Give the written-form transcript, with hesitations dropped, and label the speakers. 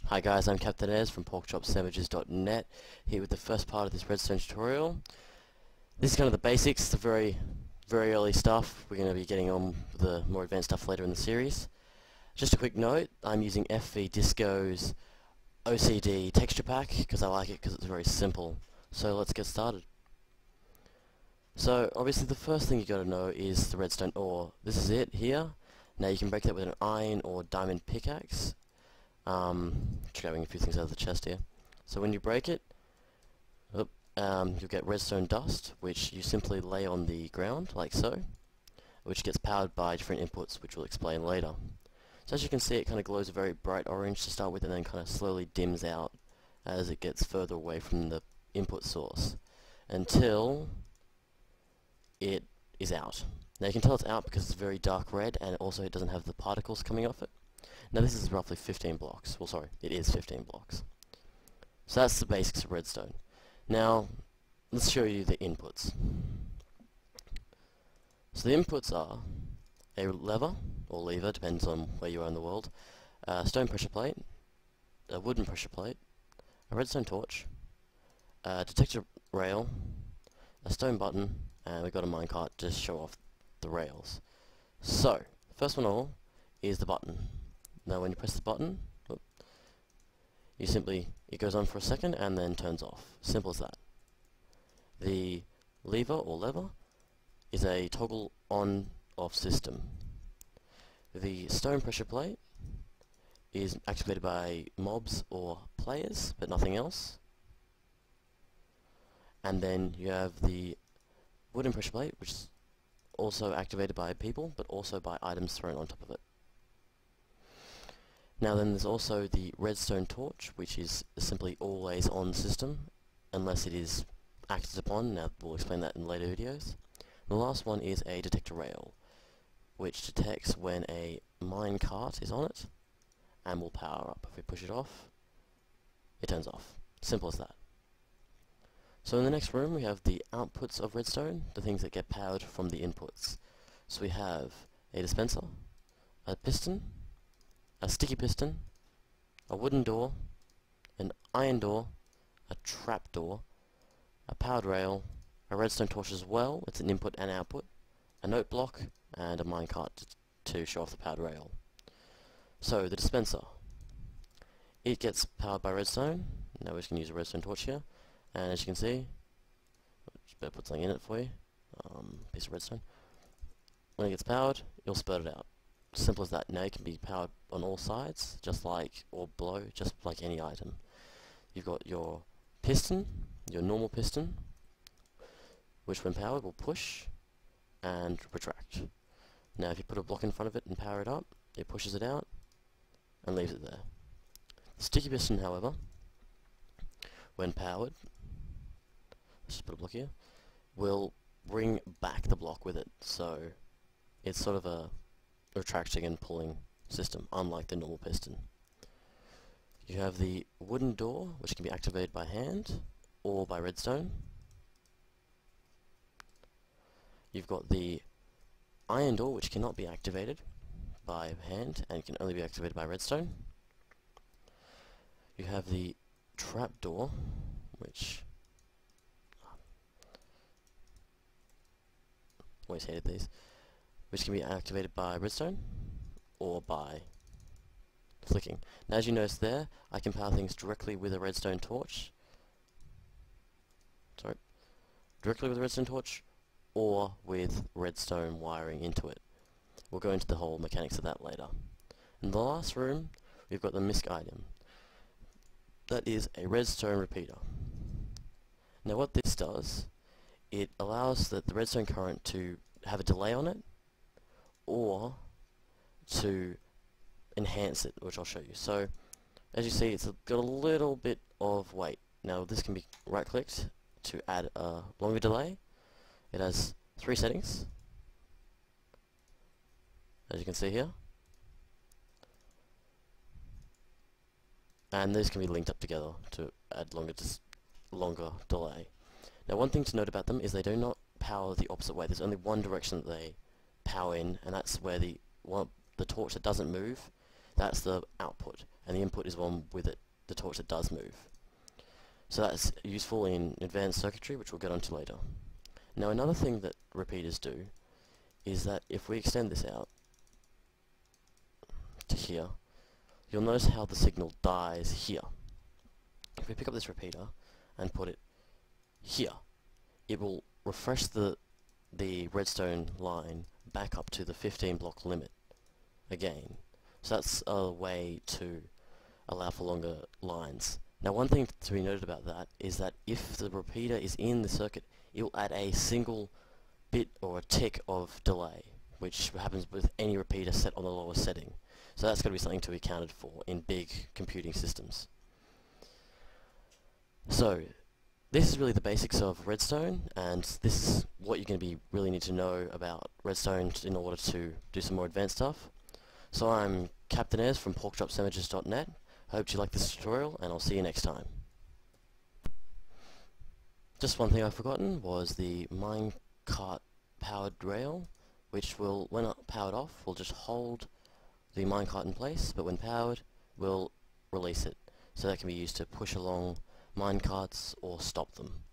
Speaker 1: Hi guys, I'm Captain Ez from porkchopsandwiches.net, here with the first part of this redstone tutorial. This is kind of the basics, the very early stuff. We're going to be getting on with the more advanced stuff later in the series. Just a quick note, I'm using FV Disco's OCD texture pack because I like it because it's very simple. So let's get started. So obviously the first thing you got to know is the redstone ore. This is it here. Now you can break that with an iron or diamond pickaxe. Just grabbing a few things out of the chest here. So when you break it, you'll get redstone dust, which you simply lay on the ground, like so, which gets powered by different inputs, which we'll explain later. So as you can see, it kind of glows a very bright orange to start with, and then kind of slowly dims out as it gets further away from the input source, until it is out. Now you can tell it's out because it's very dark red, and also it doesn't have the particles coming off it. Now this is roughly 15 blocks. Well, sorry, it is 15 blocks. So that's the basics of redstone. Now, let's show you the inputs. So the inputs are a lever, or lever, depends on where you are in the world, a stone pressure plate, a wooden pressure plate, a redstone torch, a detector rail, a stone button, and we've got a minecart to show off the rails. So, first one of all is the button. Now when you press the button, it goes on for a second and then turns off. Simple as that. The lever or lever is a toggle on-off system. The stone pressure plate is activated by mobs or players, but nothing else. And then you have the wooden pressure plate, which is also activated by people, but also by items thrown on top of it. Now then there's also the redstone torch, which is simply always on system, unless it is acted upon. Now we'll explain that in later videos. The last one is a detector rail, which detects when a mine cart is on it, and will power up. If we push it off, it turns off. Simple as that. So in the next room we have the outputs of redstone, the things that get powered from the inputs. So we have a dispenser, a piston, a sticky piston, a wooden door, an iron door, a trap door, a powered rail, a redstone torch as well, it's an input and output, a note block, and a minecart to show off the powered rail. So the dispenser, it gets powered by redstone. Now we're just going to use a redstone torch here, and as you can see, just better put something in it for you, piece of redstone. When it gets powered, it'll spurt it out. Simple as that. Now it can be powered on all sides, just like, or below, just like any item. You've got your piston, your normal piston, which when powered will push and retract. Now if you put a block in front of it and power it up, it pushes it out and leaves it there. The sticky piston, however, when powered, let's just put a block here, will bring back the block with it. So it's sort of a retracting and pulling system, unlike the normal piston. You have the wooden door, which can be activated by hand or by redstone. You've got the iron door, which cannot be activated by hand and can only be activated by redstone. You have the trap door, which always hated these, which can be activated by redstone or by flicking. Now as you notice there, I can power things directly with a redstone torch. Directly with a redstone torch or with redstone wiring into it. We'll go into the whole mechanics of that later. In the last room, we've got the misc item. That is a redstone repeater. Now what this does, it allows the redstone current to have a delay on it, or to enhance it, which I'll show you. So as you see, it's got a little bit of weight. Now this can be right clicked to add a longer delay. It has 3 settings, as you can see here, and these can be linked up together to add longer delay. Now one thing to note about them is they do not power the opposite way. There's only one direction that they power in, and that's where the torch that doesn't move, that's the output, and the input is one with the torch that does move. So that's useful in advanced circuitry, which we'll get onto later. Now another thing that repeaters do is that if we extend this out to here, you'll notice how the signal dies here. If we pick up this repeater and put it here, it will refresh the redstone line back up to the 15 block limit again. So that's a way to allow for longer lines. Now one thing to be noted about that is that if the repeater is in the circuit, it will add a single bit or a tick of delay, which happens with any repeater set on the lowest setting. So that's going to be something to be accounted for in big computing systems. So this is really the basics of Redstone, and this is what you're going to be really need to know about Redstone in order to do some more advanced stuff. So I'm Captain Ayres from porkchopsandwiches.net. Hope you like this tutorial, and I'll see you next time. Just one thing I've forgotten was the minecart powered rail, which will, when powered off, will just hold the minecart in place, but when powered, will release it. So that can be used to push along minecarts or stop them.